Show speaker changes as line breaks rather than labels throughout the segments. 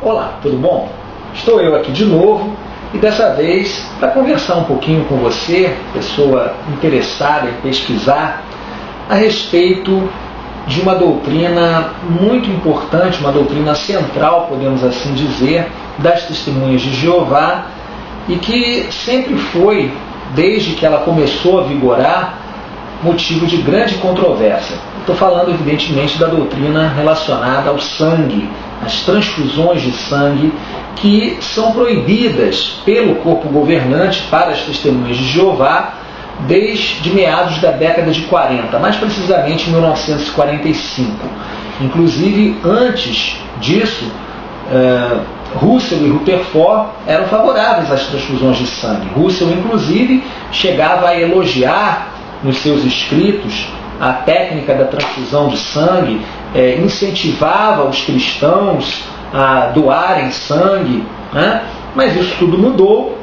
Olá, tudo bom? Estou eu aqui de novo e dessa vez para conversar um pouquinho com você, pessoa interessada em pesquisar, a respeito de uma doutrina muito importante, uma doutrina central, podemos assim dizer, das Testemunhas de Jeová e que sempre foi, desde que ela começou a vigorar, motivo de grande controvérsia. Estou falando, evidentemente, da doutrina relacionada ao sangue, as transfusões de sangue que são proibidas pelo corpo governante para as Testemunhas de Jeová desde meados da década de 40, mais precisamente em 1945. Inclusive, antes disso, Russell e Rutherford eram favoráveis às transfusões de sangue. Russell, inclusive, chegava a elogiar nos seus escritos a técnica da transfusão de sangue, incentivava os cristãos a doarem sangue, né? Mas isso tudo mudou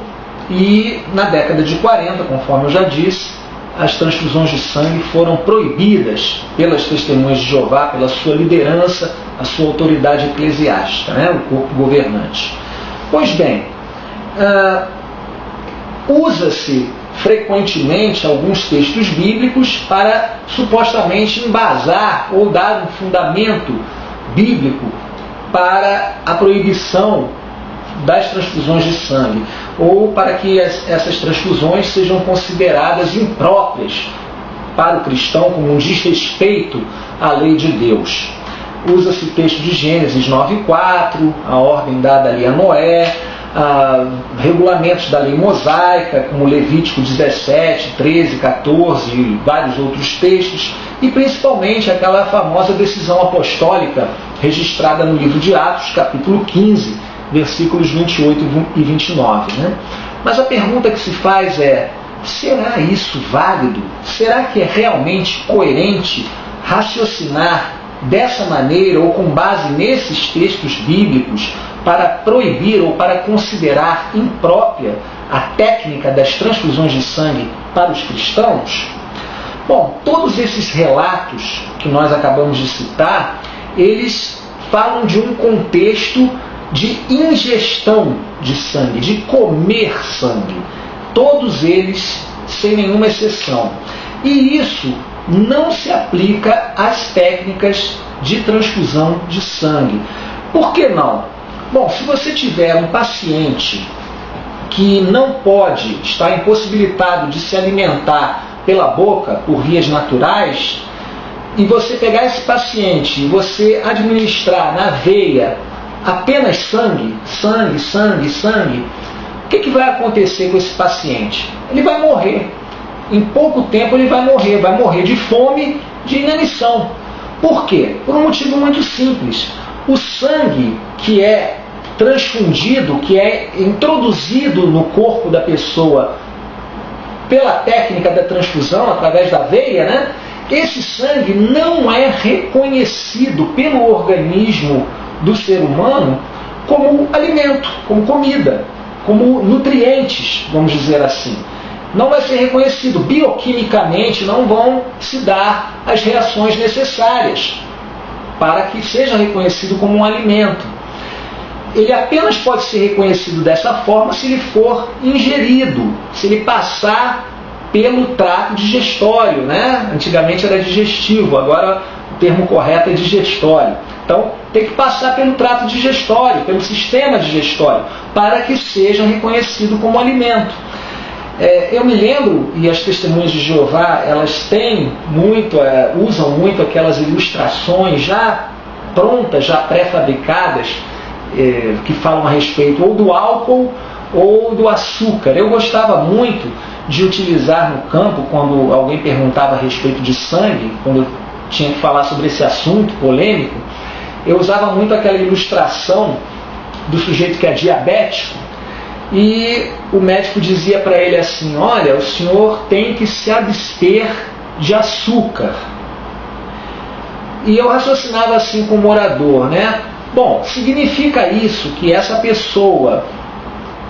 e na década de 40, conforme eu já disse, as transfusões de sangue foram proibidas pelas Testemunhas de Jeová, pela sua liderança, a sua autoridade eclesiástica, né? O corpo governante. Pois bem, usa-se frequentemente alguns textos bíblicos para supostamente embasar ou dar um fundamento bíblico para a proibição das transfusões de sangue, ou para que essas transfusões sejam consideradas impróprias para o cristão como um desrespeito à lei de Deus. Usa-se o texto de Gênesis 9:4, a ordem dada ali a Noé, regulamentos da lei mosaica, como Levítico 17, 13, 14 e vários outros textos, e principalmente aquela famosa decisão apostólica registrada no livro de Atos, capítulo 15, versículos 28 e 29. Né? Mas a pergunta que se faz é: será isso válido? Será que é realmente coerente raciocinar dessa maneira ou com base nesses textos bíblicos para proibir ou para considerar imprópria a técnica das transfusões de sangue para os cristãos? Bom, todos esses relatos que nós acabamos de citar, eles falam de um contexto de ingestão de sangue, de comer sangue. Todos eles, sem nenhuma exceção. E isso não se aplica às técnicas de transfusão de sangue. Por que não? Bom, se você tiver um paciente que não pode, está impossibilitado de se alimentar pela boca, por vias naturais, e você pegar esse paciente e você administrar na veia apenas sangue, o que vai acontecer com esse paciente? Ele vai morrer. Em pouco tempo ele vai morrer de fome, de inanição. Por quê? Por um motivo muito simples. O sangue que é transfundido, que é introduzido no corpo da pessoa pela técnica da transfusão, através da veia, né? Esse sangue não é reconhecido pelo organismo do ser humano como alimento, como comida, como nutrientes, vamos dizer assim. Não vai ser reconhecido. Bioquimicamente não vão se dar as reações necessárias para que seja reconhecido como um alimento. Ele apenas pode ser reconhecido dessa forma se ele for ingerido, se ele passar pelo trato digestório, né? Antigamente era digestivo, agora o termo correto é digestório. Então tem que passar pelo trato digestório, pelo sistema digestório, para que seja reconhecido como alimento. Eu me lembro, e as Testemunhas de Jeová, elas têm muito, usam muito aquelas ilustrações já prontas, já pré-fabricadas, que falam a respeito ou do álcool ou do açúcar. Eu gostava muito de utilizar no campo, quando alguém perguntava a respeito de sangue, quando eu tinha que falar sobre esse assunto polêmico, eu usava muito aquela ilustração do sujeito que é diabético, e o médico dizia para ele assim: olha, o senhor tem que se abster de açúcar. E eu raciocinava assim com o morador, né? Bom, significa isso que essa pessoa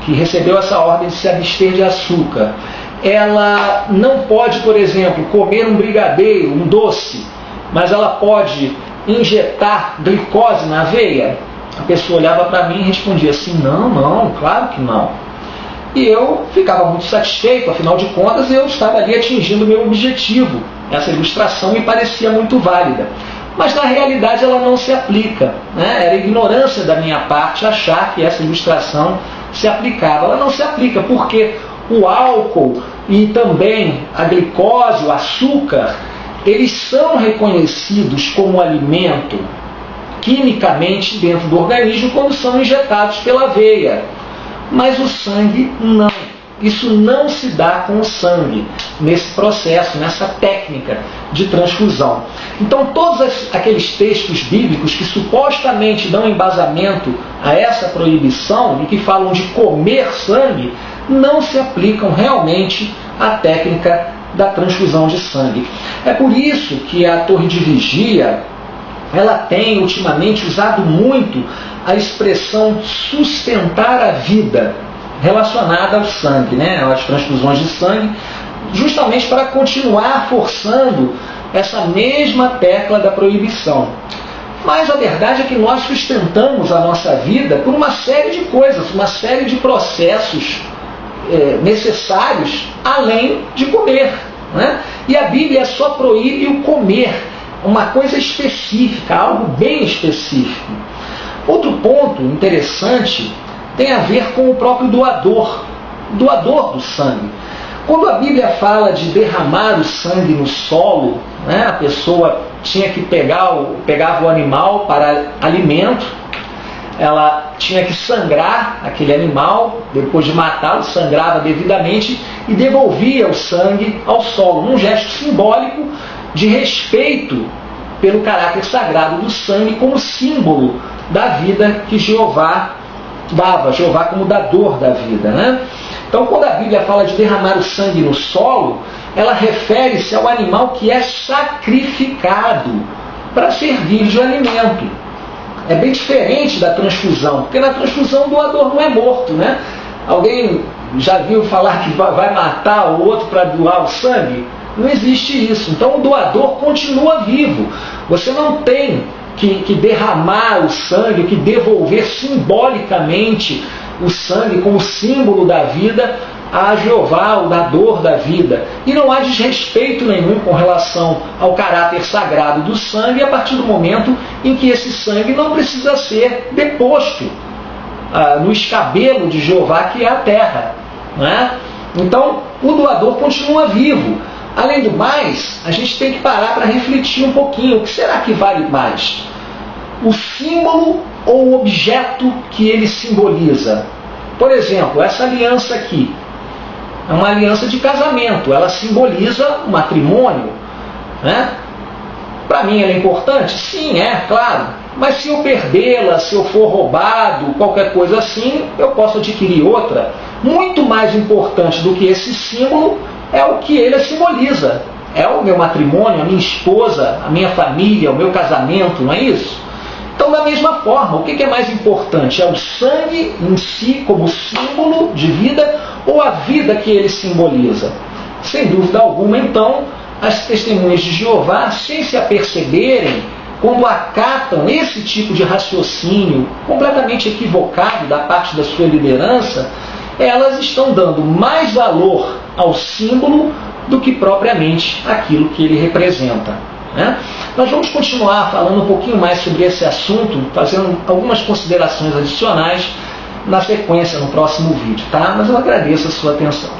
que recebeu essa ordem de se abster de açúcar, ela não pode, por exemplo, comer um brigadeiro, um doce, mas ela pode injetar glicose na veia? A pessoa olhava para mim e respondia assim: não, claro que não. E eu ficava muito satisfeito, afinal de contas eu estava ali atingindo o meu objetivo. Essa ilustração me parecia muito válida. Mas na realidade ela não se aplica, né? Era ignorância da minha parte achar que essa ilustração se aplicava. Ela não se aplica porque o álcool e também a glicose, o açúcar, eles são reconhecidos como alimento quimicamente dentro do organismo quando são injetados pela veia. Mas o sangue não. Isso não se dá com o sangue, nesse processo, nessa técnica de transfusão. Então todos aqueles textos bíblicos que supostamente dão embasamento a essa proibição e que falam de comer sangue, não se aplicam realmente à técnica da transfusão de sangue. É por isso que a Torre de Vigia, ela tem ultimamente usado muito a expressão sustentar a vida relacionada ao sangue, né, às transfusões de sangue, justamente para continuar forçando essa mesma tecla da proibição. Mas a verdade é que nós sustentamos a nossa vida por uma série de coisas, uma série de processos necessários além de comer, né? E a Bíblia só proíbe o comer, uma coisa específica, algo bem específico. Outro ponto interessante tem a ver com o próprio doador do sangue. Quando a Bíblia fala de derramar o sangue no solo, né, a pessoa tinha que pegava o animal para alimento, ela tinha que sangrar aquele animal, depois de matá-lo, sangrava devidamente e devolvia o sangue ao solo, num gesto simbólico de respeito pelo caráter sagrado do sangue como símbolo da vida que Jeová dava, Jeová como dador da vida, né? Então, quando a Bíblia fala de derramar o sangue no solo, ela refere-se ao animal que é sacrificado para servir de alimento. É bem diferente da transfusão, porque na transfusão o doador não é morto, né? Alguém já viu falar que vai matar o outro para doar o sangue? Não existe isso. Então o doador continua vivo. Você não tem que derramar o sangue, que devolver simbolicamente o sangue como símbolo da vida a Jeová, o dador da vida. E não há desrespeito nenhum com relação ao caráter sagrado do sangue a partir do momento em que esse sangue não precisa ser deposto no escabelo de Jeová, que é a terra, né? Então o doador continua vivo. Além do mais, a gente tem que parar para refletir um pouquinho. O que será que vale mais? O símbolo ou o objeto que ele simboliza? Por exemplo, essa aliança aqui é uma aliança de casamento. Ela simboliza o matrimônio, né? Para mim ela é importante? Sim, claro. Mas se eu perdê-la, se eu for roubado, qualquer coisa assim, eu posso adquirir outra. Muito mais importante do que esse símbolo é o que ele simboliza. É o meu matrimônio, a minha esposa, a minha família, o meu casamento, não é isso? Então, da mesma forma, o que é mais importante? É o sangue em si como símbolo de vida ou a vida que ele simboliza? Sem dúvida alguma, então, as testemunhas de Jeová, sem se aperceberem, quando acatam esse tipo de raciocínio completamente equivocado da parte da sua liderança, elas estão dando mais valor ao símbolo do que propriamente aquilo que ele representa, né? Nós vamos continuar falando um pouquinho mais sobre esse assunto, fazendo algumas considerações adicionais na sequência, no próximo vídeo, tá? Mas eu agradeço a sua atenção.